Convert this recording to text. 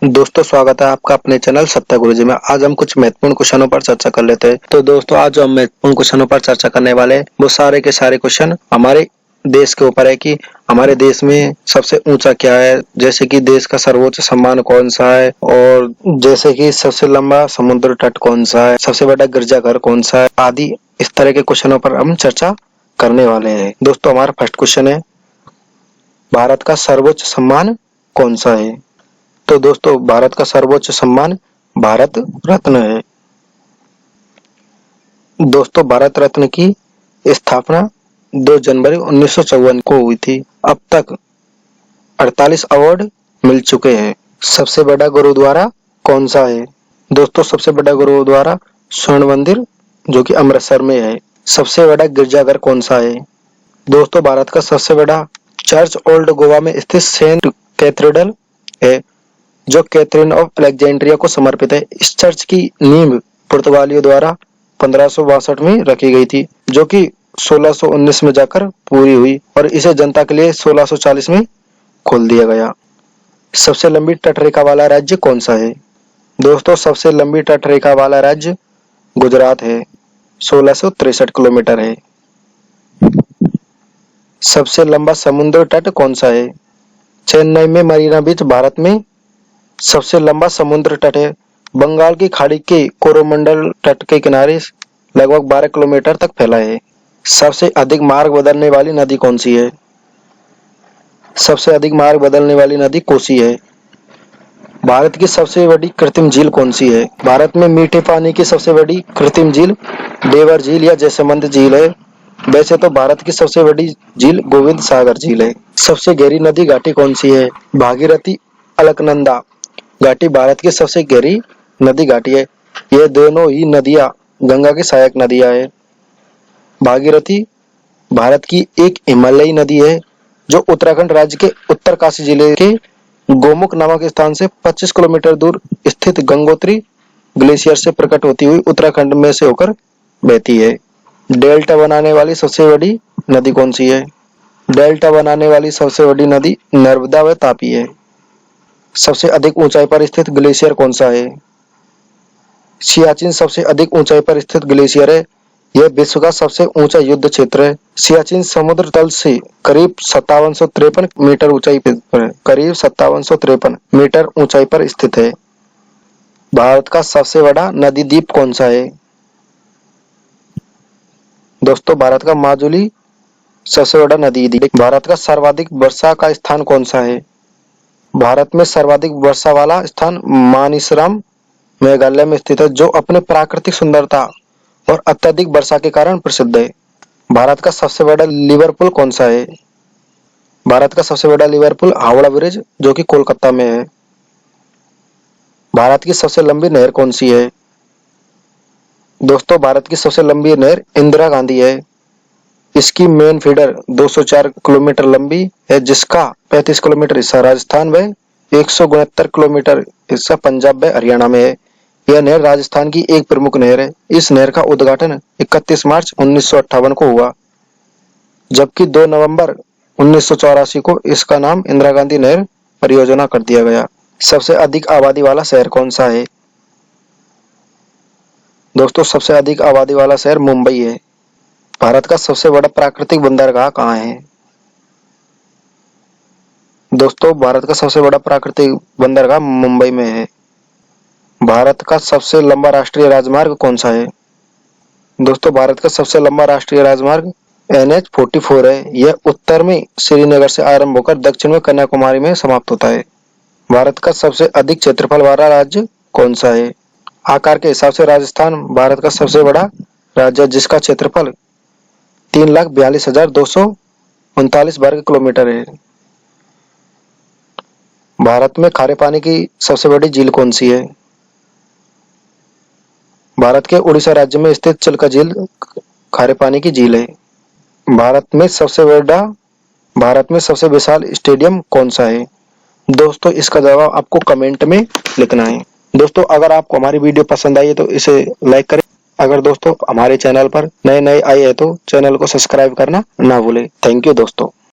दोस्तों स्वागत है आपका अपने चैनल सत्ता गुरुजी में। आज हम कुछ महत्वपूर्ण क्वेश्चनों पर चर्चा कर लेते हैं। तो दोस्तों आज जो हम महत्वपूर्ण क्वेश्चनों पर चर्चा करने वाले हैं वो सारे के सारे क्वेश्चन हमारे देश के ऊपर है कि हमारे देश में सबसे ऊंचा क्या है, जैसे कि देश का सर्वोच्च सम्मान कौन सा है, और जैसे कि सबसे लंबा समुद्र तट कौन सा है, सबसे बड़ा गिरजाघर कौन सा है, आदि इस तरह के क्वेश्चनों पर हम चर्चा करने वाले हैं। दोस्तों हमारा फर्स्ट क्वेश्चन है, भारत का सर्वोच्च सम्मान कौन सा है? तो दोस्तों भारत का सर्वोच्च सम्मान भारत रत्न है। दोस्तों भारत रत्न की स्थापना 2 जनवरी 1954 को हुई थी। अब तक 48 अवार्ड मिल चुके हैं। सबसे बड़ा गुरुद्वारा कौन सा है? दोस्तों सबसे बड़ा गुरुद्वारा स्वर्ण मंदिर जो कि अमृतसर में है। सबसे बड़ा गिरजाघर कौन सा है? दोस्तों भारत का सबसे बड़ा चर्च ओल्ड गोवा में स्थित सेंट कैथेड्रल है जो कैथरीन ऑफ अलेक्जेंड्रिया को समर्पित है। इस चर्च की नींव पुर्तगालियों द्वारा 1562 में रखी गई थी जो कि 1619 में जाकर पूरी हुई और इसे जनता के लिए 1640 में खोल दिया गया। सबसे लंबी तटरेखा वाला राज्य कौन सा है? दोस्तों सबसे लंबी तटरेखा वाला राज्य गुजरात है, 1663 किलोमीटर है। सबसे लंबा समुद्र तट कौन सा है? चेन्नई में मरीना बीच भारत में सबसे लंबा समुद्र तट है। बंगाल की खाड़ी के कोरोमंडल तट के किनारे लगभग 12 किलोमीटर तक फैला है। सबसे अधिक मार्ग बदलने वाली नदी कौन सी है? सबसे अधिक मार्ग बदलने वाली नदी कोसी है। भारत की सबसे बड़ी कृत्रिम झील कौन सी है? भारत में मीठे पानी की सबसे बड़ी कृत्रिम झील देवर झील या जैसमंद झील है। वैसे तो भारत की सबसे बड़ी झील गोविंद सागर झील है। सबसे गहरी नदी घाटी कौन सी है? भागीरथी, अलकनंदा घाटी भारत की सबसे गहरी नदी घाटी है। ये दोनों ही नदियां गंगा की सहायक नदियां है। भागीरथी भारत की एक हिमालयी नदी है जो उत्तराखंड राज्य के उत्तरकाशी जिले के गोमुख नामक स्थान से 25 किलोमीटर दूर स्थित गंगोत्री ग्लेशियर से प्रकट होती हुई उत्तराखंड में से होकर बहती है। डेल्टा बनाने वाली सबसे बड़ी नदी कौन सी है? डेल्टा बनाने वाली सबसे बड़ी नदी नर्मदा व तापी है। सबसे अधिक ऊंचाई पर स्थित ग्लेशियर कौन सा है? सियाचिन सबसे अधिक ऊंचाई पर स्थित ग्लेशियर है। यह विश्व का सबसे ऊंचा युद्ध क्षेत्र है। सियाचिन समुद्र तल से करीब 5753 मीटर ऊंचाई पर है। करीब 5753 मीटर ऊंचाई पर स्थित है। भारत का सबसे बड़ा नदी द्वीप कौन सा है? दोस्तों भारत का माजुली सबसे बड़ा नदी द्वीप। भारत का सर्वाधिक वर्षा का स्थान कौन सा है? भारत में सर्वाधिक वर्षा वाला स्थान मानिसराम मेघालय में स्थित है जो अपने प्राकृतिक सुंदरता और अत्यधिक वर्षा के कारण प्रसिद्ध है। भारत का सबसे बड़ा लिवरपूल कौन सा है? भारत का सबसे बड़ा लिवरपूल हावड़ा ब्रिज जो कि कोलकाता में है। भारत की सबसे लंबी नहर कौन सी है? दोस्तों भारत की सबसे लंबी नहर इंदिरा गांधी है। इसकी मेन फीडर 204 किलोमीटर लंबी है जिसका 35 किलोमीटर हिस्सा राजस्थान व 169 किलोमीटर हिस्सा पंजाब व हरियाणा में है। यह नहर राजस्थान की एक प्रमुख नहर है। इस नहर का उद्घाटन 31 मार्च 1958 को हुआ जबकि 2 नवंबर 1984 को इसका नाम इंदिरा गांधी नहर परियोजना कर दिया गया। सबसे अधिक आबादी वाला शहर कौन सा है? दोस्तों सबसे अधिक आबादी वाला शहर मुंबई है। भारत का सबसे बड़ा प्राकृतिक बंदरगाह कहाँ है? दोस्तों भारत का सबसे बड़ा प्राकृतिक बंदरगाह मुंबई में है। भारत का सबसे लंबा राष्ट्रीय राजमार्ग कौन सा है? दोस्तों भारत का सबसे लंबा राष्ट्रीय राजमार्ग NH-44 है। यह उत्तर में श्रीनगर से आरंभ होकर दक्षिण में कन्याकुमारी में समाप्त होता है। भारत का सबसे अधिक क्षेत्रफल वाला राज्य कौन सा है? आकार के हिसाब से राजस्थान भारत का सबसे बड़ा राज्य है जिसका क्षेत्रफल 3,42,239 वर्ग किलोमीटर है। भारत में खारे पानी की सबसे बड़ी झील कौन सी है? भारत के उड़ीसा राज्य में स्थित चिल्का झील खारे पानी की झील है। भारत में सबसे विशाल स्टेडियम कौन सा है? दोस्तों इसका जवाब आपको कमेंट में लिखना है। दोस्तों अगर आपको हमारी वीडियो पसंद आई है तो इसे लाइक करें। अगर दोस्तों हमारे चैनल पर नए आए हैं तो चैनल को सब्सक्राइब करना ना भूलें। थैंक यू दोस्तों।